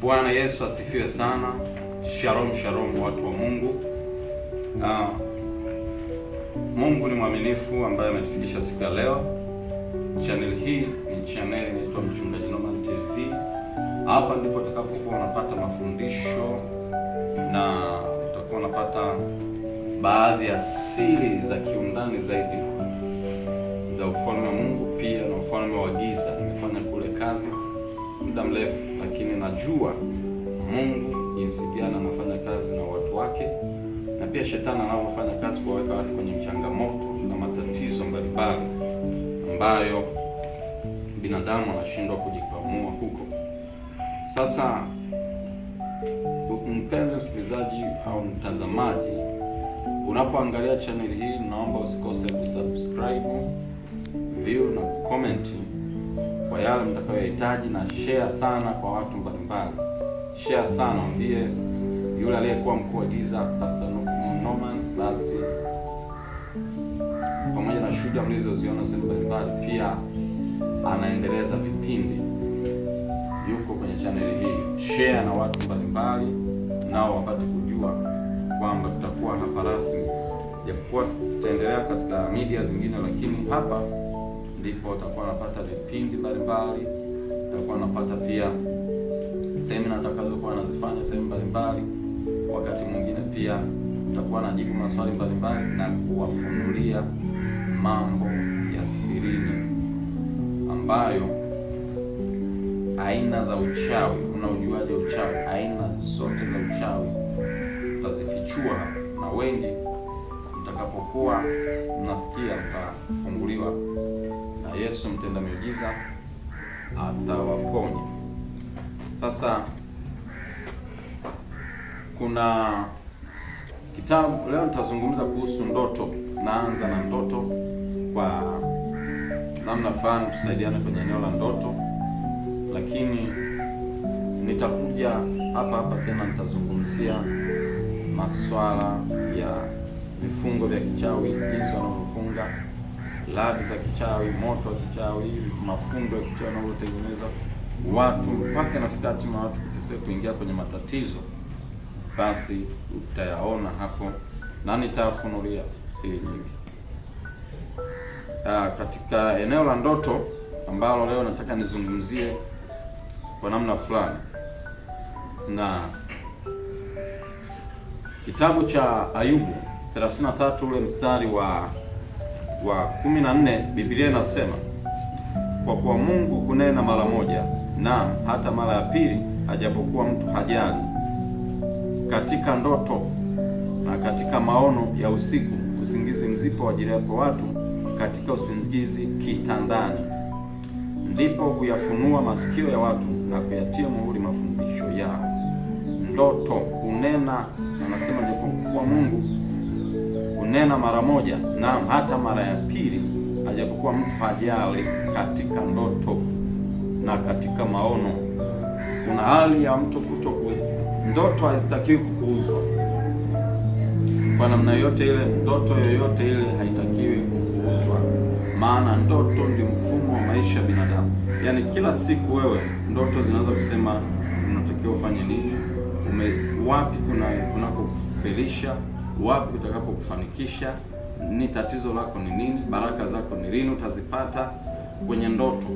Bwana Yesu asifiwe sana. Shalom shalom watu wa Mungu. Mungu ni mwaminifu ambaye ametufikisha siku ya leo. Channel hii ni channel inaitwa Mchungaji Norman TV. Hapa ndipo utakapokuwa unapata mafundisho na utakuwa unapata baadhi ya siri za kiundani zaidi za ufalme wa Mungu pia na ufalme wa giza. Nimefanya kule kazi muda mrefu, lakini najua Mungu jinsi gani anafanya kazi na watu wake, na pia shetani anavyofanya kazi kuwaweka watu kwenye changamoto na matatizo mbalimbali ambayo binadamu anashindwa kujikwamua huko. Sasa mpenzi msikilizaji au mtazamaji, unapoangalia channel hii, naomba usikose kusubscribe, view na comment kwa yale mtakayohitaji, na share sana kwa watu mbalimbali. Share sana, mwambie yule aliyekuwa mkuu wa giza Pastor Norman, basi pamoja na shuhuda mlizoziona sehemu mbalimbali, pia anaendeleza vipindi, yuko kwenye channel hii. Share na watu mbalimbali nao wapate kujua kwamba tutakuwa hapa rasmi, japokuwa tutaendelea katika media zingine, lakini hapa ndipo utakuwa unapata vipindi mbalimbali. Utakuwa unapata pia semina nitakazokuwa nazifanya sehemu mbalimbali. Wakati mwingine pia utakuwa najibu maswali mbalimbali na kuwafunulia mambo ya sirini ambayo aina za uchawi, unaujuaje uchawi, aina zote za uchawi utazifichua hapa, na wengi mtakapokuwa mnasikia mtafunguliwa na Yesu mtenda miujiza atawaponya. Sasa kuna kitabu leo nitazungumza kuhusu ndoto. Naanza na ndoto kwa namna fulani, tusaidiane kwenye eneo la ndoto, lakini nitakuja hapa tena nitazungumzia masuala ya vifungo vya kichawi, jinsi wanavyofunga, labi za kichawi, moto wa kichawi, mafundo ya kichawi yanavyotengeneza watu mpaka nafika hatima watu kuingia kwenye matatizo. Basi utayaona hapo na nitafunulia siri nyingi. Katika eneo la ndoto ambalo leo nataka nizungumzie kwa namna fulani, na kitabu cha Ayubu 33 ule mstari wa 14, Biblia inasema, kwa kuwa Mungu hunena mara moja, na hata mara ya pili, ajapokuwa mtu hajali, katika ndoto na katika maono ya usiku, usingizi mzito wajiliapo watu katika usingizi kitandani, ndipo huyafunua masikio ya watu na kuyatia muhuri mafundisho yao. Ndoto hunena, anasema japokuwa Mungu hunena mara moja, na hata mara ya pili, ajapokuwa mtu hajali, katika ndoto na katika maono. Kuna hali ya mtu ndoto hazitakiwi kupuuzwa kwa namna yoyote ile. Ndoto yoyote ile haitakiwi kupuuzwa, maana ndoto ndio mfumo wa maisha ya binadamu. Yaani kila siku wewe ndoto zinaweza kusema unatakiwa ufanye nini, wapi kunakokufelisha, wapi utakapokufanikisha, ni tatizo lako ni nini, baraka zako ni lini utazipata kwenye ndoto.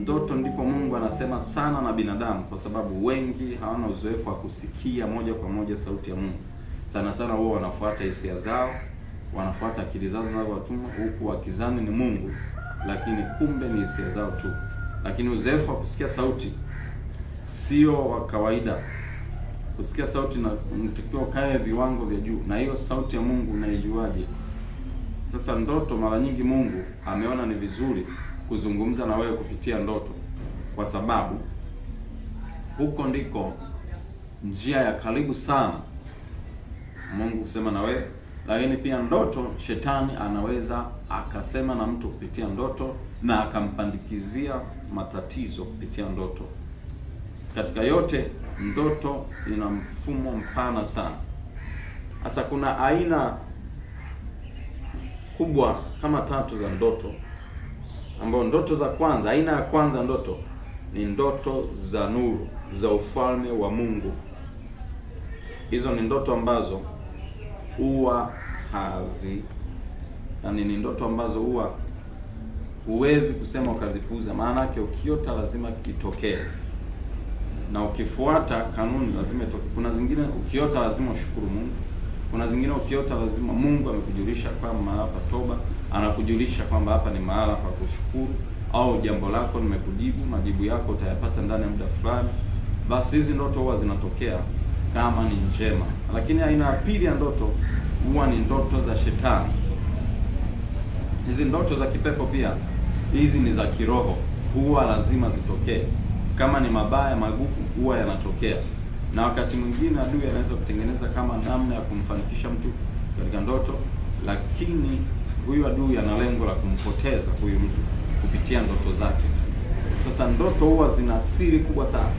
Ndoto ndipo Mungu anasema sana na binadamu, kwa sababu wengi hawana uzoefu wa kusikia moja kwa moja sauti ya Mungu. Sana sana wao wanafuata hisia zao, wanafuata akili zao zinazowatuma, huku wakizani ni Mungu, lakini kumbe ni hisia zao tu. Lakini uzoefu wa kusikia sauti sio wa kawaida. Kusikia sauti na unatakiwa kae viwango vya juu, na hiyo sauti ya Mungu unaijuaje? Sasa ndoto, mara nyingi Mungu ameona ni vizuri kuzungumza na wewe kupitia ndoto, kwa sababu huko ndiko njia ya karibu sana Mungu kusema na wewe. Lakini pia ndoto, shetani anaweza akasema na mtu kupitia ndoto na akampandikizia matatizo kupitia ndoto. Katika yote, ndoto ina mfumo mpana sana. Sasa kuna aina kubwa kama 3 za ndoto, ambao ndoto za kwanza, aina ya kwanza ndoto ni ndoto za nuru, za ufalme wa Mungu. Hizo ni ndoto ambazo huwa ni ndoto ambazo huwa huwezi kusema ukazipuuza. Maana yake ukiota lazima kitokee, na ukifuata kanuni lazima itoke. Kuna zingine ukiota lazima ushukuru Mungu. Kuna zingine ukiota lazima Mungu amekujulisha kwamba mahala pa toba, anakujulisha kwamba hapa ni mahala pa kushukuru, au jambo lako nimekujibu, majibu yako utayapata ndani ya muda fulani. Basi hizi ndoto huwa zinatokea kama ni njema. Lakini aina ya pili ya ndoto huwa ni ndoto za shetani. Hizi ndoto za kipepo pia, hizi ni za kiroho, huwa lazima zitokee. Kama ni mabaya magumu huwa yanatokea, na wakati mwingine adui anaweza kutengeneza kama namna ya kumfanikisha mtu katika ndoto, lakini huyu adui ana lengo la kumpoteza huyu mtu kupitia ndoto zake. Sasa ndoto huwa zina siri kubwa sana.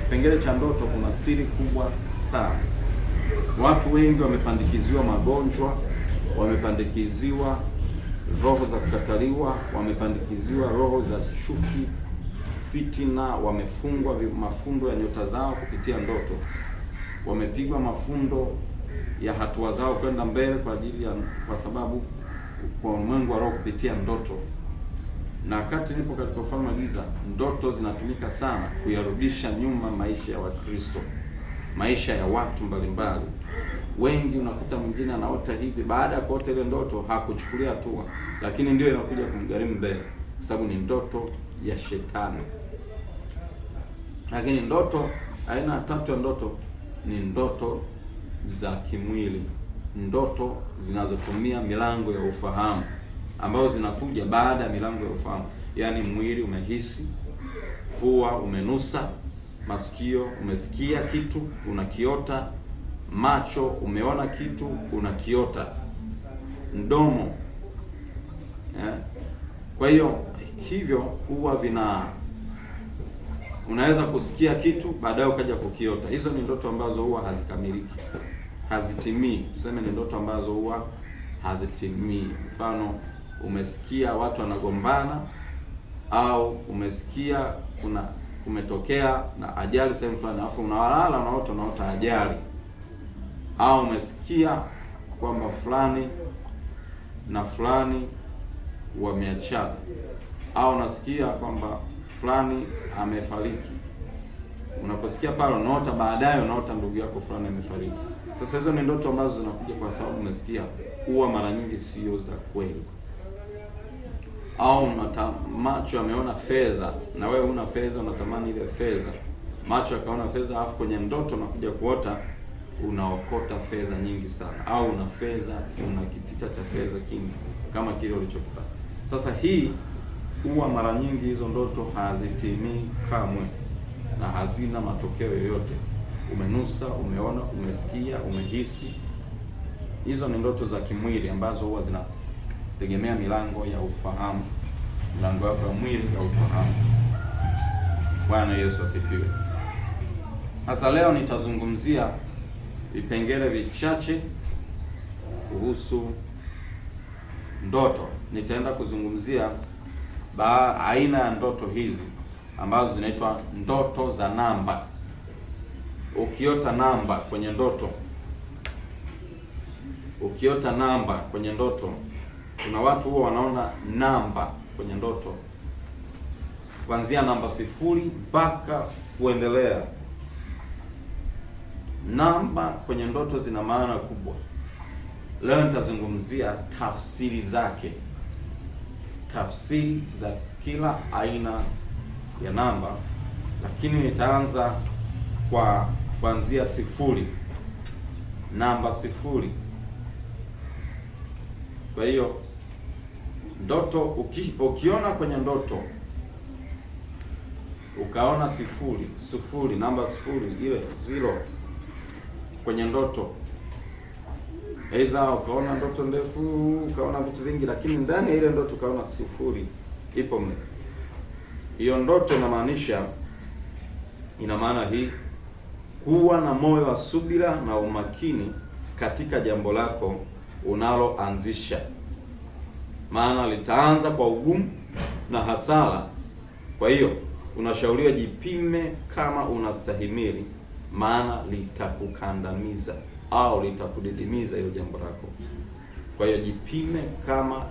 Kipengele cha ndoto kuna siri kubwa sana. Watu wengi wamepandikiziwa magonjwa, wamepandikiziwa roho za kukataliwa, wamepandikiziwa roho za chuki, fitina, wamefungwa mafundo ya nyota zao kupitia ndoto, wamepigwa mafundo ya hatua zao kwenda mbele kwa sababu kwa ulimwengu wa roho kupitia ndoto. Na wakati nipo katika ufalme wa giza, ndoto zinatumika sana kuyarudisha nyuma maisha ya Wakristo, maisha ya watu mbalimbali. Wengi unakuta mwingine anaota hivi, baada ya kuota ile ndoto hakuchukulia hatua, lakini ndio inakuja kumgharimu mbele, kwa sababu ni ndoto ya shetani. Lakini ndoto, aina ya tatu ya ndoto ni ndoto za kimwili, ndoto zinazotumia milango ya ufahamu, ambazo zinakuja baada ya milango ya ufahamu. Yaani mwili umehisi, pua umenusa, masikio umesikia kitu unakiota, macho umeona kitu unakiota, mdomo Kwa hiyo hivyo huwa unaweza kusikia kitu baadaye ukaja kukiota. Hizo ni ndoto ambazo huwa hazikamiliki, hazitimii. Tuseme ni ndoto ambazo huwa hazitimii. Mfano, umesikia watu wanagombana, au umesikia kumetokea na ajali sehemu fulani, alafu unalala unaota ajali, au umesikia kwamba fulani na fulani wameachana, au unasikia kwamba fulani amefariki. Unaposikia pale unaota, baadaye unaota ndugu yako fulani amefariki. Sasa hizo ni ndoto ambazo zinakuja kwa sababu umesikia, huwa mara nyingi sio za kweli. Au macho yameona fedha na wewe una fedha, unatamani ile fedha. Macho yakaona fedha, alafu kwenye ndoto unakuja kuota unaokota fedha nyingi sana, au una fedha, una kitita cha fedha kingi kama kile ulichokupata. Sasa hii huwa mara nyingi hizo ndoto hazitimii kamwe na hazina matokeo yoyote. Umenusa, umeona, umesikia, umehisi. Hizo ni ndoto za kimwili ambazo huwa zinategemea milango ya ufahamu, milango yako ya mwili ya ufahamu. Bwana Yesu asifiwe. Sasa leo nitazungumzia vipengele vichache kuhusu ndoto. Nitaenda kuzungumzia aina ya ndoto hizi ambazo zinaitwa ndoto za namba. Ukiota namba kwenye ndoto, kuna watu huwa wanaona namba kwenye ndoto kuanzia namba 0 mpaka kuendelea. Namba kwenye ndoto zina maana kubwa. Leo nitazungumzia tafsiri zake, tafsiri za kila aina ya namba, lakini nitaanza kuanzia 0, namba 0. Kwa hiyo ndoto, ukiona kwenye ndoto ukaona 0, namba 0, ile 0 kwenye ndoto, aidha ukaona ndoto ndefu, ukaona vitu vingi, lakini ndani ya ile ndoto ukaona 0 ipo mle, hiyo ndoto ina maana hii: kuwa na moyo wa subira na umakini katika jambo lako unaloanzisha, maana litaanza kwa ugumu na hasara. Kwa hiyo unashauriwa jipime kama unastahimili, maana litakukandamiza au litakudidimiza hilo jambo lako. Kwa hiyo jipime kama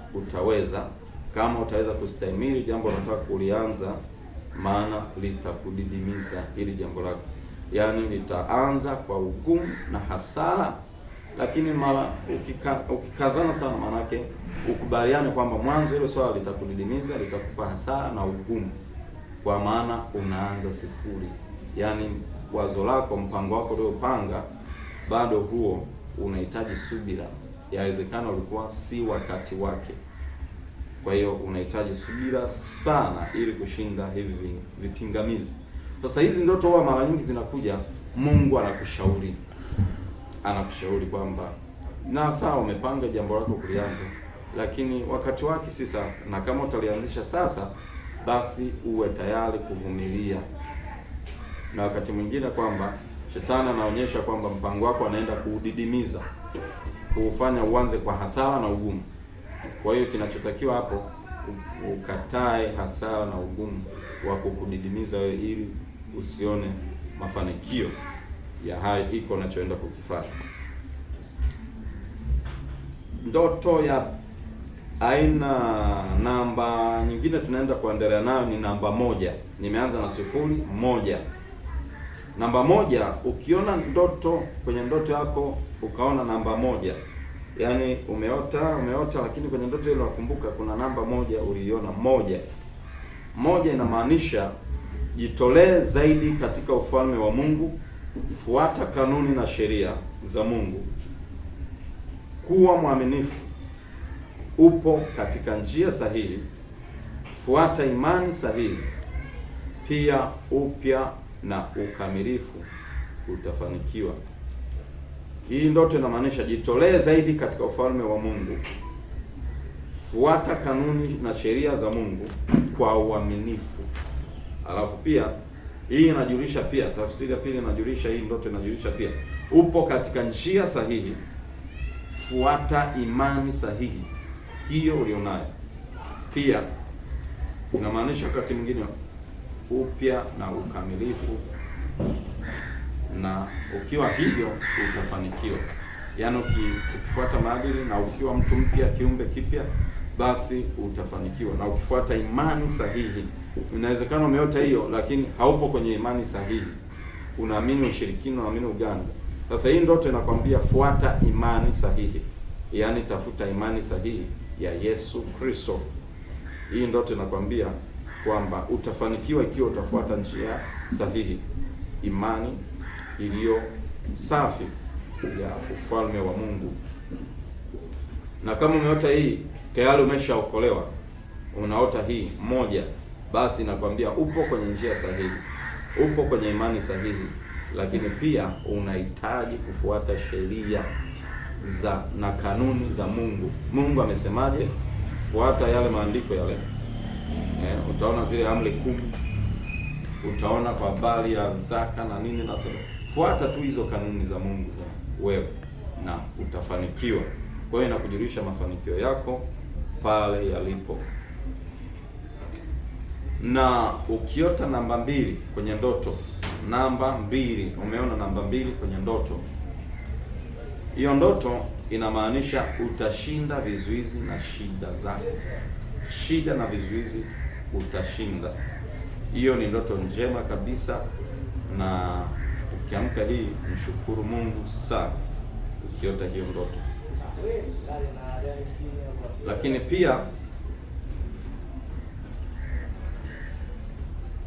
utaweza kustahimili jambo unataka kulianza, maana litakudidimiza hili jambo lako. Yaani litaanza kwa ugumu na hasara, lakini mara ukikazana sana, manake ukubaliane kwamba mwanzo hilo swala litakudidimiza, litakupa hasara na ugumu, kwa maana unaanza sifuri. Yaani wazo lako, mpango wako uliopanga, bado huo unahitaji subira. Yawezekana ulikuwa si wakati wake. Kwa hiyo unahitaji subira sana ili kushinda hivi vipingamizi. Sasa hizi ndoto huwa mara nyingi zinakuja, Mungu anakushauri kwamba na sawa, umepanga jambo lako kulianza, lakini wakati wake si sasa, na kama utalianzisha sasa, basi uwe tayari kuvumilia. Na wakati mwingine kwamba shetani anaonyesha kwamba mpango wako anaenda kuudidimiza, kuufanya uanze kwa hasara na ugumu. Kwa hiyo kinachotakiwa hapo, ukatae hasara na ugumu wa kukudidimiza wewe, ili usione mafanikio ya hayo iko unachoenda kukifanya. Ndoto ya aina namba nyingine tunaenda kuendelea nayo ni namba 1. Nimeanza na 0, 1. Namba 1, ukiona ndoto kwenye ndoto yako ukaona namba 1, yaani umeota lakini kwenye ndoto ile unakumbuka kuna namba 1 uliiona. 1 inamaanisha jitolee zaidi katika ufalme wa Mungu, fuata kanuni na sheria za Mungu, kuwa mwaminifu, upo katika njia sahihi, fuata imani sahihi, pia upya na ukamilifu, utafanikiwa. Hii ndoto inamaanisha jitolee zaidi katika ufalme wa Mungu, fuata kanuni na sheria za Mungu kwa uaminifu. Alafu pia hii inajulisha pia, tafsiri ya pili inajulisha, hii ndoto inajulisha pia upo katika njia sahihi, fuata imani sahihi hiyo ulionayo. Pia inamaanisha wakati mwingine upya na ukamilifu, na ukiwa hivyo utafanikiwa. Yaani ukifuata maadili na ukiwa mtu mpya, kiumbe kipya, basi utafanikiwa. Na ukifuata imani sahihi, inawezekana umeota hiyo lakini haupo kwenye imani sahihi, unaamini ushirikina, unaamini uganga. Sasa hii ndoto inakwambia fuata imani sahihi, yaani tafuta imani sahihi ya Yesu Kristo. Hii ndoto inakwambia kwamba utafanikiwa ikiwa utafuata njia sahihi, imani iliyo safi ya ufalme wa Mungu. Na kama umeota hii tayari umeshaokolewa, unaota hii 1, basi nakwambia upo kwenye njia sahihi, upo kwenye imani sahihi, lakini pia unahitaji kufuata sheria na kanuni za Mungu. Mungu amesemaje? Fuata yale maandiko yale. Utaona zile amri 10, utaona kwa habari ya zaka na nini na sababu. Fuata tu hizo kanuni za Mungu za wewe na utafanikiwa. Kwa hiyo inakujulisha mafanikio yako pale yalipo. Na ukiota namba 2 kwenye ndoto, namba 2, umeona namba 2 kwenye ndoto, hiyo ndoto inamaanisha utashinda vizuizi na shida zako. Shida na vizuizi utashinda. Hiyo ni ndoto njema kabisa, na ukiamka hii mshukuru Mungu sana ukiota hiyo ndoto. Lakini pia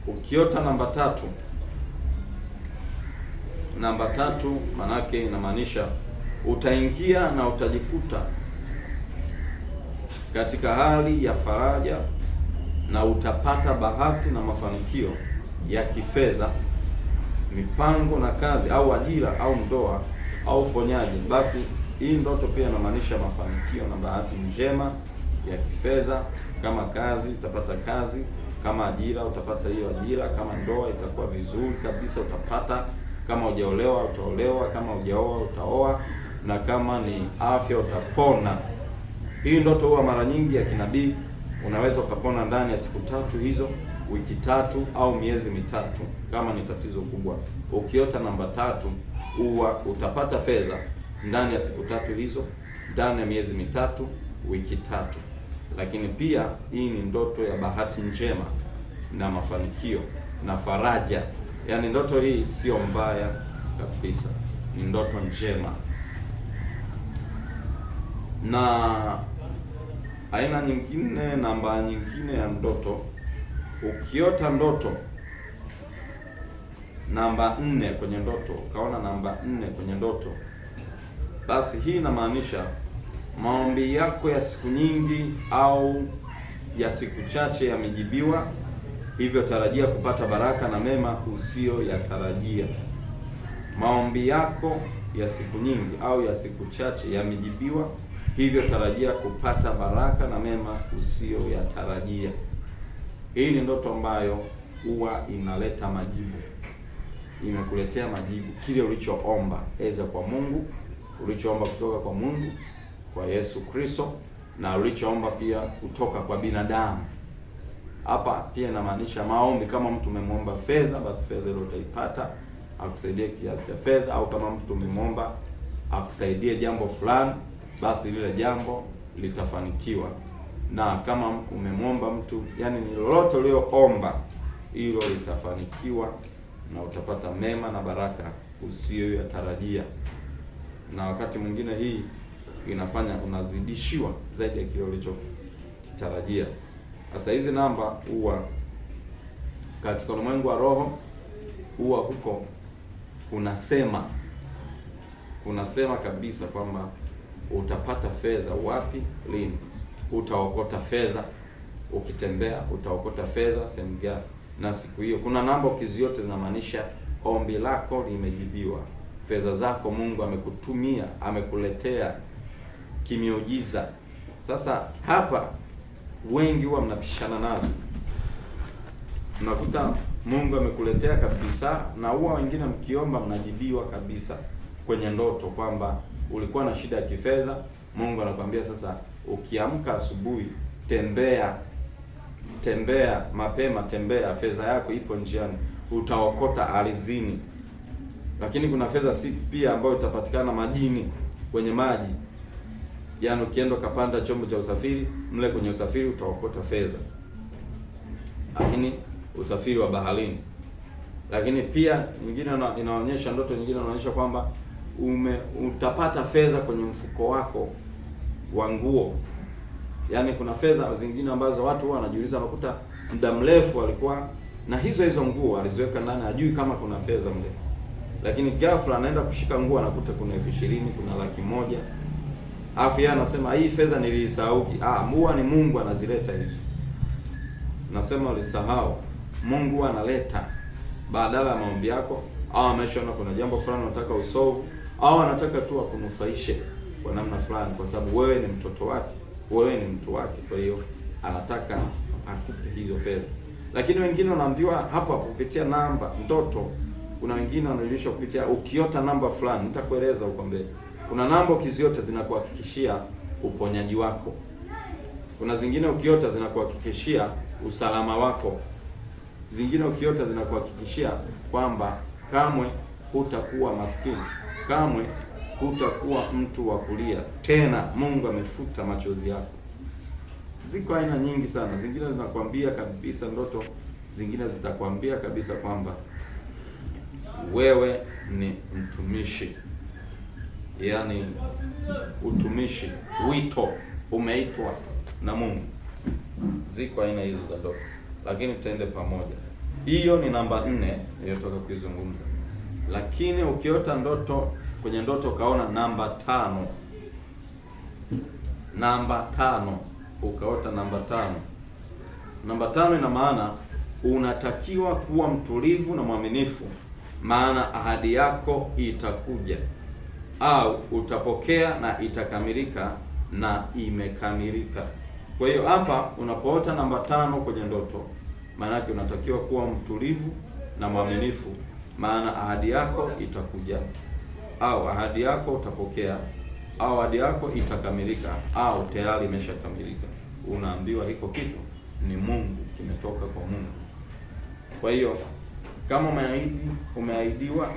ukiota namba 3, namba 3 manake inamaanisha utaingia na utajikuta katika hali ya faraja na utapata bahati na mafanikio ya kifedha, mipango na kazi au ajira au ndoa au uponyaji. Basi hii ndoto pia inamaanisha mafanikio na bahati njema ya kifedha. Kama kazi utapata kazi, kama ajira utapata hiyo ajira, kama ndoa itakuwa vizuri kabisa utapata, kama hujaolewa utaolewa, kama hujaoa utaoa, na kama ni afya utapona. Hii ndoto huwa mara nyingi ya kinabii, unaweza ukapona ndani ya siku 3 hizo, wiki 3 au miezi mitatu, kama ni tatizo kubwa. Ukiota namba 3 huwa utapata fedha ndani ya siku 3 hizo, ndani ya miezi mitatu, wiki 3. Lakini pia hii ni ndoto ya bahati njema na mafanikio na faraja. Yaani ndoto hii sio mbaya kabisa, ni ndoto njema. Na aina nyingine, namba nyingine ya ndoto, ukiota ndoto namba 4 kwenye ndoto, ukaona namba 4 kwenye ndoto, basi hii inamaanisha maombi yako ya siku nyingi au ya siku chache yamejibiwa, hivyo tarajia kupata baraka na mema usiyoyatarajia. Maombi yako ya siku nyingi au ya siku chache yamejibiwa, hivyo tarajia kupata baraka na mema usiyoyatarajia. Hii ni ndoto ambayo huwa inaleta majibu, imekuletea majibu kile ulichoomba, eza kwa Mungu, ulichoomba kutoka kwa Mungu, kwa Yesu Kristo, na ulichoomba pia kutoka kwa binadamu. Hapa pia inamaanisha maombi. Kama mtu umemwomba fedha, basi fedha ile utaipata, akusaidie kiasi cha fedha. Au kama mtu umemwomba akusaidie jambo fulani, basi lile jambo litafanikiwa. Na kama umemwomba mtu, yani ni lolote ulioomba, hilo litafanikiwa na utapata mema na baraka usiyoyatarajia. Na wakati mwingine hii inafanya unazidishiwa zaidi ya kile ulichotarajia. Sasa hizi namba huwa katika ulimwengu wa roho, huwa huko kunasema kabisa kwamba utapata fedha wapi, lini, utaokota fedha, ukitembea utaokota fedha sehemu gani, na siku hiyo. Kuna namba ukiziote zinamaanisha ombi lako limejibiwa, fedha zako Mungu amekutumia, amekuletea kimiujiza. Sasa hapa wengi huwa mnapishana nazo, mnakuta Mungu amekuletea kabisa, na huwa wengine mkiomba mnajibiwa kabisa kwenye ndoto, kwamba ulikuwa na shida ya kifedha, Mungu anakuambia sasa, ukiamka asubuhi, tembea mapema, tembea, fedha yako ipo njiani, utaokota ardhini. Lakini kuna fedha si pia ambayo itapatikana majini, kwenye maji. Yaani ukienda ukapanda chombo cha usafiri, mle kwenye usafiri utaokota fedha. Lakini usafiri wa baharini. Lakini pia nyingine inaonyesha, ndoto nyingine inaonyesha kwamba utapata fedha kwenye mfuko wako wa nguo. Yaani kuna fedha zingine ambazo watu huwa wanajiuliza, wanakuta muda mrefu alikuwa na hizo nguo aliziweka ndani, hajui kama kuna fedha mle. Lakini ghafla anaenda kushika nguo, anakuta kuna 20,000, kuna 100,000. Alafu yeye anasema hii fedha nilisahau. Huwa ni Mungu anazileta hivi. Nasema ulisahau. Mungu analeta badala ya maombi yako, au ameshaona kuna jambo fulani unataka usolve, au anataka tu akunufaishe kwa namna fulani, kwa sababu wewe ni mtoto wake, wewe ni mtu wake. Kwa hiyo anataka akupe hizo fedha. Lakini wengine wanaambiwa hapo kupitia namba ndoto. Kuna wengine wanarudisha kupitia ukiota namba fulani. Nitakueleza huko mbele. Kuna namba ukiziota zinakuhakikishia uponyaji wako. Kuna zingine ukiota zinakuhakikishia usalama wako. Zingine ukiota zinakuhakikishia kwamba kamwe hutakuwa maskini, kamwe hutakuwa mtu wa kulia tena, Mungu amefuta machozi yako. Ziko aina nyingi sana. Zingine zinakwambia kabisa ndoto, zingine zitakwambia kabisa kwamba wewe ni mtumishi. Yaani utumishi, wito, umeitwa na Mungu. Ziko aina hizo za ndoto, lakini tutaende pamoja. Hiyo ni namba 4 niliyotoka kuizungumza. Lakini ukiota ndoto, kwenye ndoto kaona namba 5, ukaota namba 5. Namba 5 ina maana unatakiwa kuwa mtulivu na mwaminifu, maana ahadi yako itakuja, au utapokea na itakamilika na imekamilika. Kwa hiyo hapa unapoota namba 5 kwenye ndoto, maana yake unatakiwa kuwa mtulivu na mwaminifu, maana ahadi yako itakuja, au ahadi yako utapokea, au ahadi yako itakamilika, au tayari imeshakamilika. Unaambiwa hiko kitu ni Mungu, kimetoka kwa Mungu. Kwa hiyo kama umeahidiwa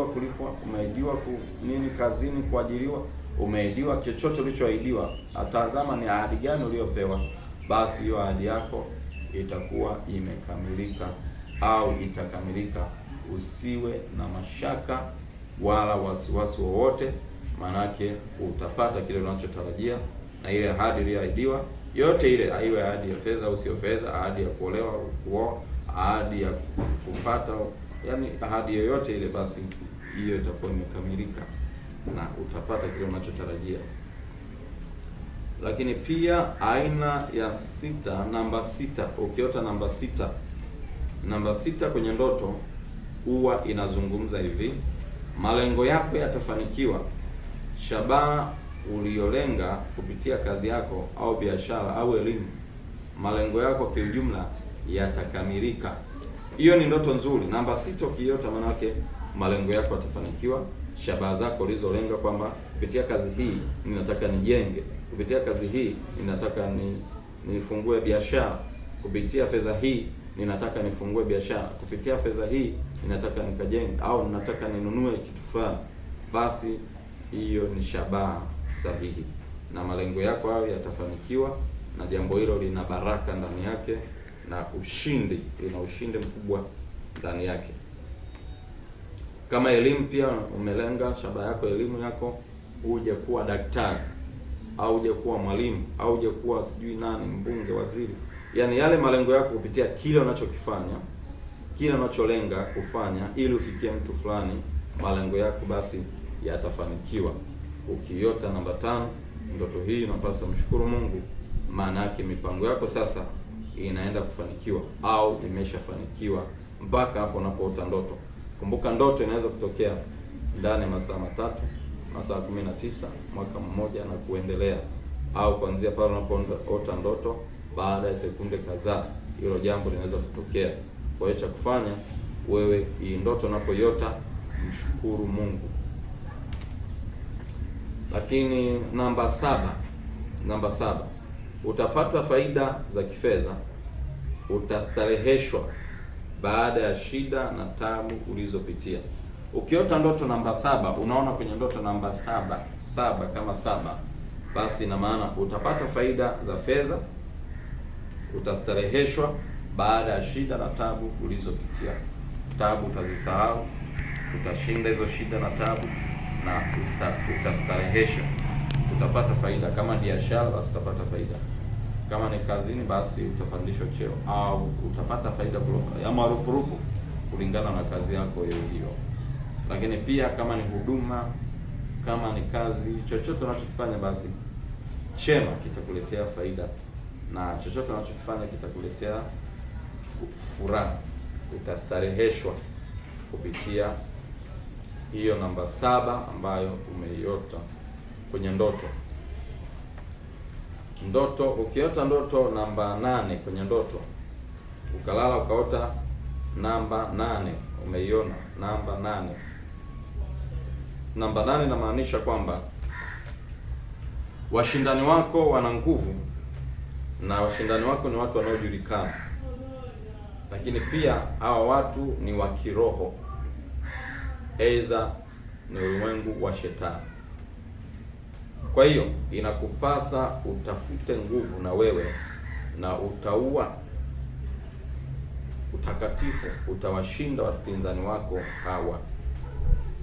kulipwa, umeahidiwa nini kazini, kuajiriwa, umeahidiwa chochote ulichoahidiwa, atazama ni ahadi gani uliopewa, basi hiyo ahadi yako itakuwa imekamilika au itakamilika. Usiwe na mashaka wala wasiwasi wowote, manake utapata kile unachotarajia, na ile ahadi iliyoahidiwa yote ile, aiwe ahadi ya fedha au sio fedha, ahadi ya kuolewa, kuoa, ahadi ya kupata, yani ahadi yoyote ile, basi hiyo itakuwa imekamilika na utapata kile unachotarajia. Lakini pia aina ya sita, namba sita, ukiota namba sita kwenye ndoto huwa inazungumza hivi: malengo yako yatafanikiwa, shabaha uliolenga kupitia kazi yako au biashara au elimu, malengo yako kwa ujumla yatakamilika. Hiyo ni ndoto nzuri. Namba sita ukiota, maana yake malengo yako yatafanikiwa, shabaha zako ulizolenga, kwamba kupitia kazi hii ninataka nijenge, kupitia kazi hii ninataka nifungue biashara, kupitia fedha hii ninataka nifungue biashara, kupitia fedha hii ninataka nikajenge, au ninataka ninunue kitu fulani, basi hiyo ni shabaha sahihi, na malengo yako hayo yatafanikiwa, na jambo hilo lina baraka ndani yake na lina ushindi mkubwa ndani yake. Kama elimu pia umelenga shabaha yako, elimu yako, uje kuwa daktari au uje kuwa mwalimu au uje kuwa sijui nani, mbunge, waziri, yaani yale malengo yako kupitia kile unachokifanya, kile unacholenga kufanya ili ufikie mtu fulani, malengo yako basi yatafanikiwa. Ukiota namba 5 ndoto hii, unapaswa mshukuru Mungu, maana yake mipango yako sasa inaenda kufanikiwa au imeshafanikiwa mpaka hapo unapoota ndoto. Kumbuka ndoto inaweza kutokea ndani ya masaa 3, masaa 19, mwaka mmoja na kuendelea, au kuanzia pale unapoota ndoto, baada ya sekunde kadhaa hilo jambo linaweza kutokea. Kwa hiyo cha kufanya wewe, hii ndoto unapoiota, mshukuru Mungu. Lakini namba 7, utapata faida za kifedha, utastareheshwa baada ya shida na tabu ulizopitia. Ukiota ndoto namba 7, unaona kwenye ndoto namba 7 kama 7, basi ina maana utapata faida za fedha, utastareheshwa baada ya shida na tabu ulizopitia. Tabu utazisahau, utashinda hizo shida na tabu, na utastarehesha, utapata faida. Kama biashara, basi utapata faida. Kama ni kazini, basi utapandishwa cheo au utapata faida ya marupurupu kulingana na kazi yako hiyo. Lakini pia kama ni huduma, kama ni kazi, chochote unachokifanya, basi chema kitakuletea faida, na chochote unachokifanya kitakuletea furaha, utastareheshwa kupitia hiyo namba 7 ambayo umeiota kwenye ndoto. Ukiota ndoto namba 8 kwenye ndoto, ukalala ukaota namba 8, umeiona namba 8. Namba 8 inamaanisha kwamba washindani wako wana nguvu, na washindani wako ni watu wanaojulikana, lakini pia hawa watu ni wa kiroho, aidha ni ulimwengu wa shetani. Kwa hiyo inakupasa utafute nguvu na wewe, na utaua utakatifu, utawashinda wapinzani wako hawa.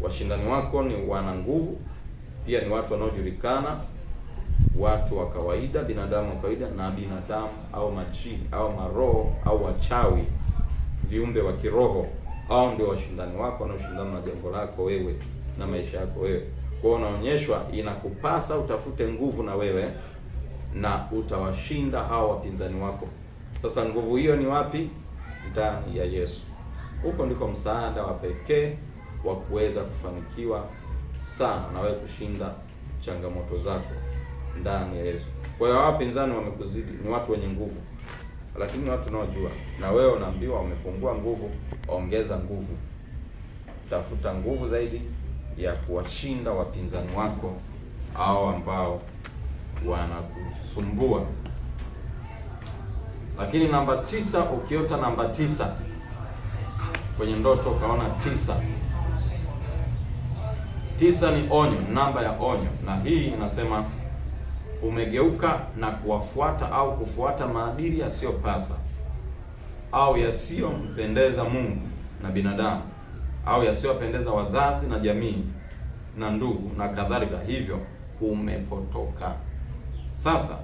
Washindani wako ni wana nguvu, pia ni watu wanaojulikana, watu wa kawaida, binadamu wa kawaida, na binadamu au majini au maroho au wachawi, viumbe wa kiroho. Hao ndio washindani wako, wanaoshindana na jambo lako wewe na maisha yako wewe. Kwa hiyo unaonyeshwa, inakupasa utafute nguvu na wewe, na utawashinda hao wapinzani wako. Sasa nguvu hiyo ni wapi? Ndani ya Yesu. Huko ndiko msaada wa pekee wa kuweza kufanikiwa sana na wewe kushinda changamoto zako, ndani ya Yesu. Kwa hiyo wapinzani wamekuzidi, ni watu wenye nguvu, lakini watu unaojua, na wewe unaambiwa umepungua nguvu, ongeza nguvu. Tafuta nguvu zaidi ya kuwashinda wapinzani wako hao ambao wanakusumbua. Lakini namba 9, ukiota namba 9 kwenye ndoto ukaona 9, 9 ni onyo, namba ya onyo, na hii inasema umegeuka na kuwafuata au kufuata maadili yasiyopasa au yasiyompendeza Mungu na binadamu au yasiyopendeza wazazi na jamii na ndugu na kadhalika, hivyo umepotoka. Sasa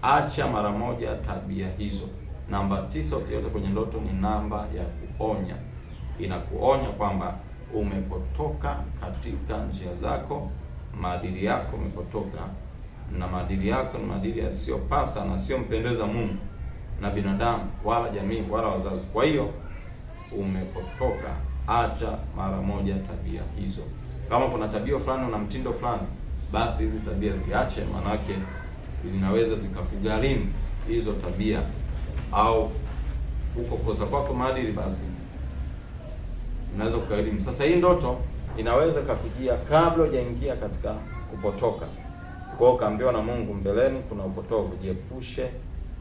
acha mara moja tabia hizo. Namba 9 ukiota kwenye ndoto ni namba ya kuonya, inakuonya kwamba umepotoka katika njia zako, maadili yako umepotoka, na maadili yako ni maadili yasiyopasa na siyompendeza Mungu na binadamu wala jamii wala wazazi. Kwa hiyo umepotoka, acha mara moja tabia hizo. Kama kuna tabia fulani na mtindo fulani, basi hizi tabia ziache, manake zinaweza zikakugharimu hizo tabia, au uko kosa kwako maadili, basi inaweza kugharimu. Sasa hii ndoto inaweza kukujia kabla hujaingia katika kupotoka. Kwa hiyo kaambiwa na Mungu, mbeleni kuna upotovu, jiepushe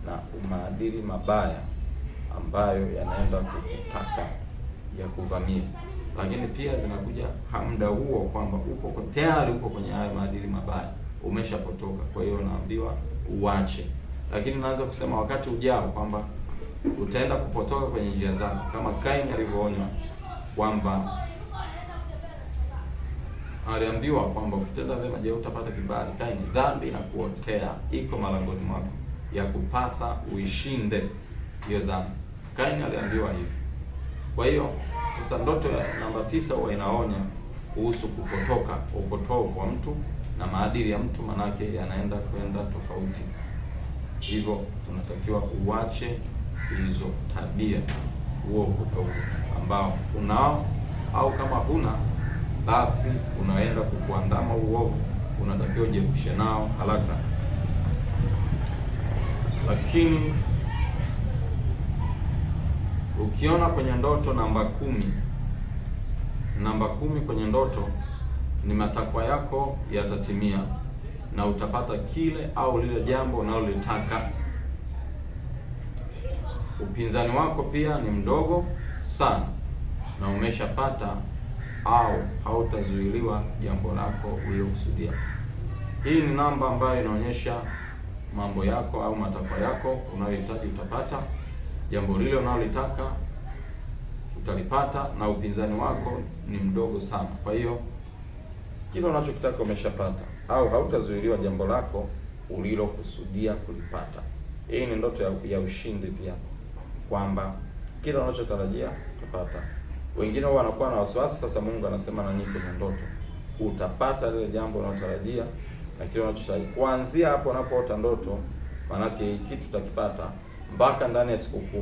na maadili mabaya ambayo yanaweza kukutaka ya kuvamia. Lakini pia zinakuja muda huo kwamba uko tayari uko kwenye haya maadili mabaya, umeshapotoka, kwa hiyo unaambiwa uache. Lakini naanza kusema wakati ujao kwamba utaenda kupotoka kwenye njia zako, kama Kaini alivyoonywa kwamba aliambiwa kwamba ukitenda vyema, je, utapata kibali? Kaini, dhambi inakuotea, iko malangoni mwako, ya kupasa uishinde hiyo dhambi. Kaini aliambiwa hivyo. Kwa hiyo sasa ndoto ya namba 9 huwa inaonya kuhusu kupotoka, upotovu wa mtu na maadili ya mtu, manake yanaenda kwenda tofauti. Hivyo tunatakiwa uache hizo tabia, huo upotovu ambao unao, au kama huna basi unaenda kukuandama uovu, unatakiwa ujiepushe nao haraka. Lakini ukiona kwenye ndoto namba 10, namba 10 kwenye ndoto ni matakwa yako yatatimia na utapata kile au lile jambo unalolitaka. Upinzani wako pia ni mdogo sana na umeshapata au hautazuiliwa jambo lako ulilokusudia. Hii ni namba ambayo inaonyesha mambo yako au matakwa yako unayohitaji utapata, jambo lile unalolitaka utalipata, na upinzani wako ni mdogo sana. Kwa hiyo kile unachokitaka umeshapata au hautazuiliwa jambo lako ulilokusudia kulipata. Hii ni ndoto ya ushindi pia, kwamba kile unachotarajia utapata. Wengine wao wanakuwa na wasiwasi. Sasa Mungu anasema na nyinyi kwenye ndoto utapata lile jambo unalotarajia na kile unachotarajia. Kuanzia hapo unapoota ndoto, maanake kitu utakipata mpaka ndani ya siku 10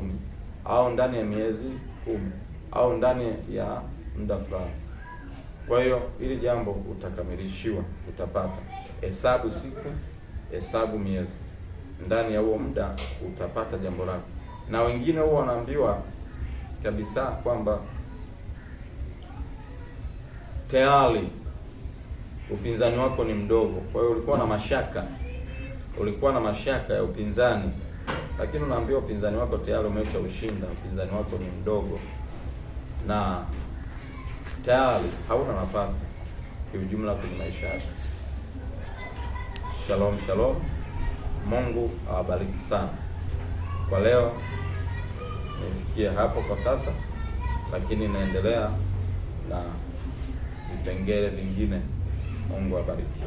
au ndani ya miezi 10 au ndani ya muda fulani. Kwa hiyo ili jambo utakamilishiwa, utapata. Hesabu siku, hesabu miezi, ndani ya huo muda utapata jambo lako. Na wengine huwa wanaambiwa kabisa kwamba tayari upinzani wako ni mdogo. Kwa hiyo ulikuwa na mashaka ya upinzani, lakini unaambiwa upinzani wako tayari umeshaushinda. Upinzani wako ni mdogo na tayari hauna nafasi kiujumla kwenye maisha yako. Shalom, shalom. Mungu awabariki sana. Kwa leo nifikie hapo kwa sasa, lakini naendelea na vipengele vingine. Mungu awabariki.